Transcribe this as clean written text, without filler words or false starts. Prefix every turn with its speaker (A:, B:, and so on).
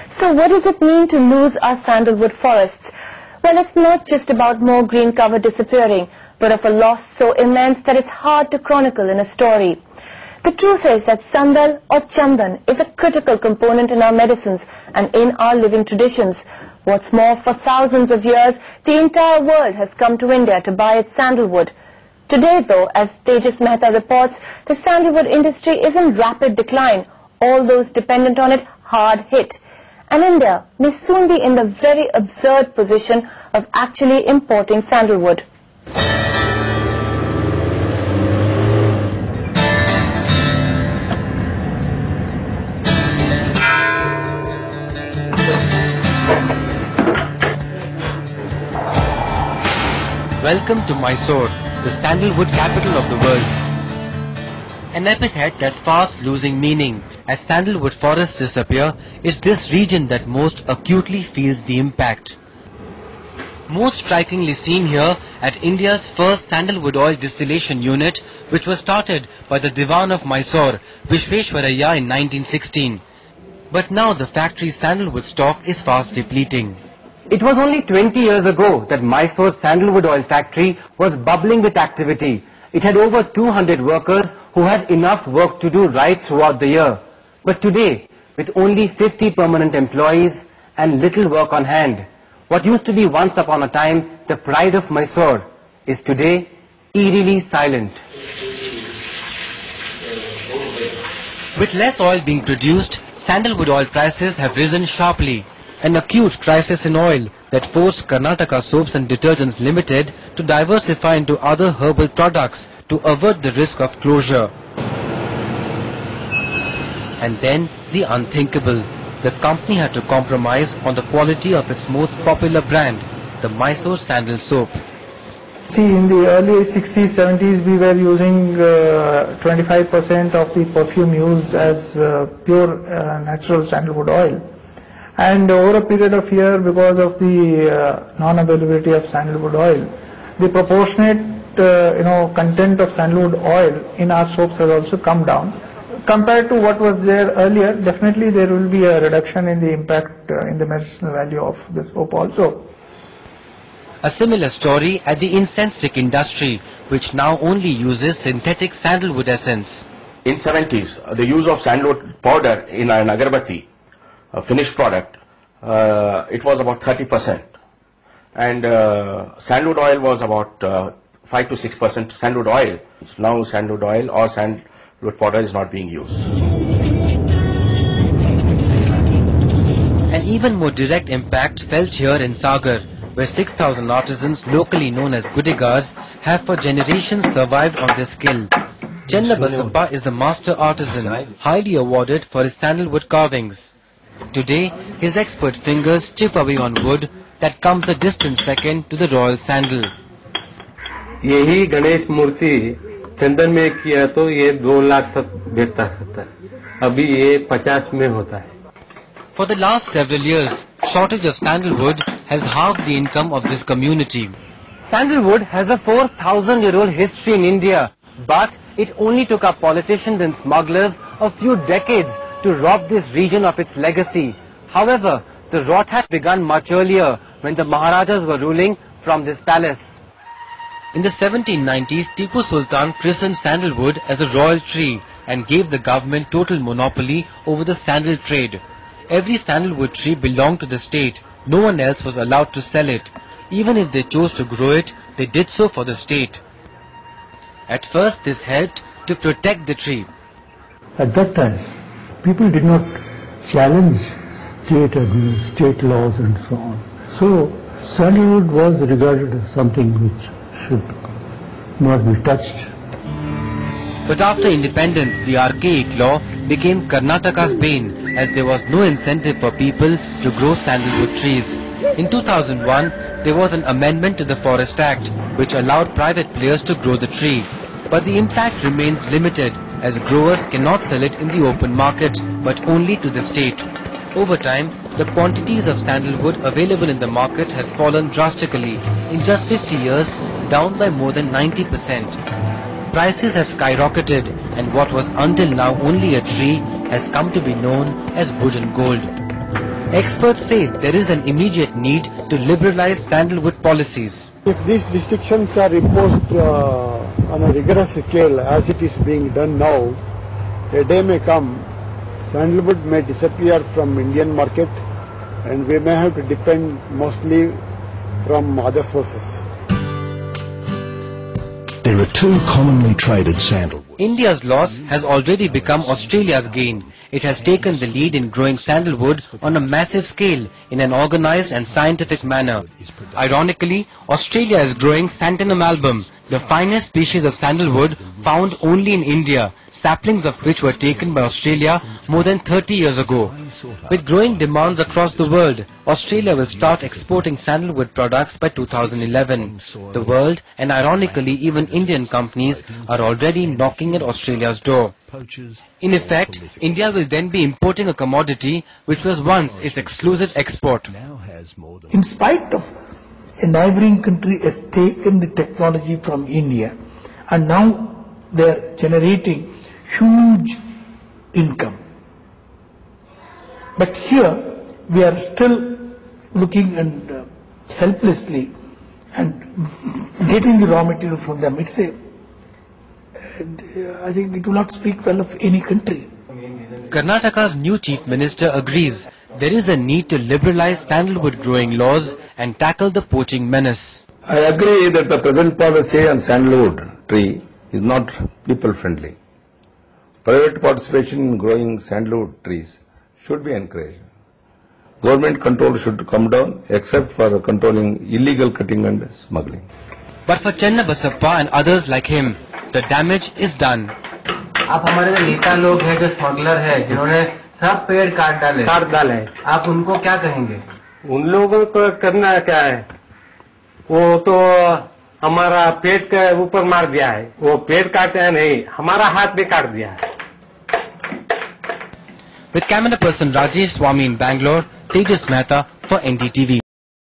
A: So what does it mean to lose our sandalwood forests? Well, it's not just about more green cover disappearing, but of a loss so immense that it's hard to chronicle in a story. The truth is that sandal or chandan is a critical component in our medicines and in our living traditions. What's more, for thousands of years, the entire world has come to India to buy its sandalwood. Today, though, as Tejas Mehta reports, the sandalwood industry is in rapid decline. All those dependent on it hard hit. And India may soon be in the very absurd position of actually importing sandalwood.
B: Welcome to Mysore, the sandalwood capital of the world. An epithet that's fast losing meaning. As sandalwood forests disappear, it's this region that most acutely feels the impact. Most strikingly seen here at India's first sandalwood oil distillation unit, which was started by the Diwan of Mysore, Vishveshwaraya in 1916. But now the factory's sandalwood stock is fast depleting.
C: It was only 20 years ago that Mysore's sandalwood oil factory was bubbling with activity. It had over 200 workers who had enough work to do right throughout the year. But today, with only 50 permanent employees and little work on hand, what used to be once upon a time the pride of Mysore is today eerily silent.
B: With less oil being produced, sandalwood oil prices have risen sharply. An acute crisis in oil that forced Karnataka Soaps and Detergents Limited to diversify into other herbal products to avert the risk of closure. And then the unthinkable. The company had to compromise on the quality of its most popular brand, the Mysore Sandal Soap.
D: See, in the early 60s, 70s, we were using 25% of the perfume used as pure natural sandalwood oil. And over a period of year, because of the non-availability of sandalwood oil, the proportionate content of sandalwood oil in our soaps has also come down. Compared to what was there earlier, definitely there will be a reduction in the impact in the medicinal value of the soap also.
B: A similar story at the incense stick industry, which now only uses synthetic sandalwood essence.
E: In 70s, the use of sandalwood powder in an agarbatti, a finished product, it was about 30%. And sandalwood oil was about 5 to 6% sandalwood oil. Now sandalwood oil or sandalwood powder is not being used.
B: An even more direct impact felt here in Sagar, where 6,000 artisans locally known as Gudigars have for generations survived on their skill. Chenna Basappa is the master artisan, highly awarded for his sandalwood carvings. Today, his expert fingers chip away on wood that comes a distant second to the royal sandal.
F: यही गणेश मूर्ति चंदन में किया तो ये 2 लाख तक बेचता सकता है. अभी ये 50 में होता है.
B: For the last several years, shortage of sandalwood has halved the income of this community.
C: Sandalwood has a 4,000-year-old history in India, but it only took up politicians and smugglers a few decades to rob this region of its legacy. However, the rot had begun much earlier when the Maharajas were ruling from this palace.
B: In the 1790s, Tipu Sultan christened sandalwood as a royal tree and gave the government total monopoly over the sandal trade. Every sandalwood tree belonged to the state. No one else was allowed to sell it. Even if they chose to grow it, they did so for the state. At first, this helped to protect the tree.
G: At that time, people did not challenge state laws and so on. So, sandalwood was regarded as something which should not be touched.
B: But after independence, the archaic law became Karnataka's bane, as there was no incentive for people to grow sandalwood trees. In 2001, there was an amendment to the Forest Act, which allowed private players to grow the tree. But the impact remains limited, as growers cannot sell it in the open market, but only to the state. Over time, the quantities of sandalwood available in the market has fallen drastically. In just 50 years, down by more than 90%. Prices have skyrocketed, and what was until now only a tree has come to be known as wood and gold. Experts say there is an immediate need to liberalize sandalwood policies.
H: If these restrictions are imposed on a rigorous scale as it is being done now, a day may come, sandalwood may disappear from Indian market and we may have to depend mostly from other sources.
I: There are two commonly traded sandalwoods.
B: India's loss has already become Australia's gain. It has taken the lead in growing sandalwood on a massive scale in an organized and scientific manner. Ironically, Australia is growing Santinum album, the finest species of sandalwood found only in India, saplings of which were taken by Australia more than 30 years ago. With growing demands across the world, Australia will start exporting sandalwood products by 2011. The world, and ironically even Indian companies, are already knocking at Australia's door. In effect, India will then be importing a commodity which was once its exclusive export.
D: In spite of a neighboring country has taken the technology from India and now they are generating huge income. But here we are still looking and helplessly and getting the raw material from them. I think it will not speak well of any country.
B: Karnataka's new Chief Minister agrees there is a need to liberalize sandalwood growing laws and tackle the poaching menace.
J: I agree that the present policy on sandalwood tree is not people friendly. Private participation in growing sandalwood trees should be encouraged. Government control should come down except for controlling illegal cutting and smuggling.
B: But for Chenna Basappa and others like him, the damage is done.
F: आप हमारे नेता लोग हैं जो smuggler है जिन्होंने सब पेड़ काट डाले आप उनको क्या कहेंगे? उन लोगों को करना क्या है? वो तो हमारा पेट के ऊपर मार दिया है, वो पेड़ काटे हैं नहीं, हमारा हाथ भी काट दिया है.
B: With camera person Rajesh Swami in Bangalore, Tejas Mehta for NDTV.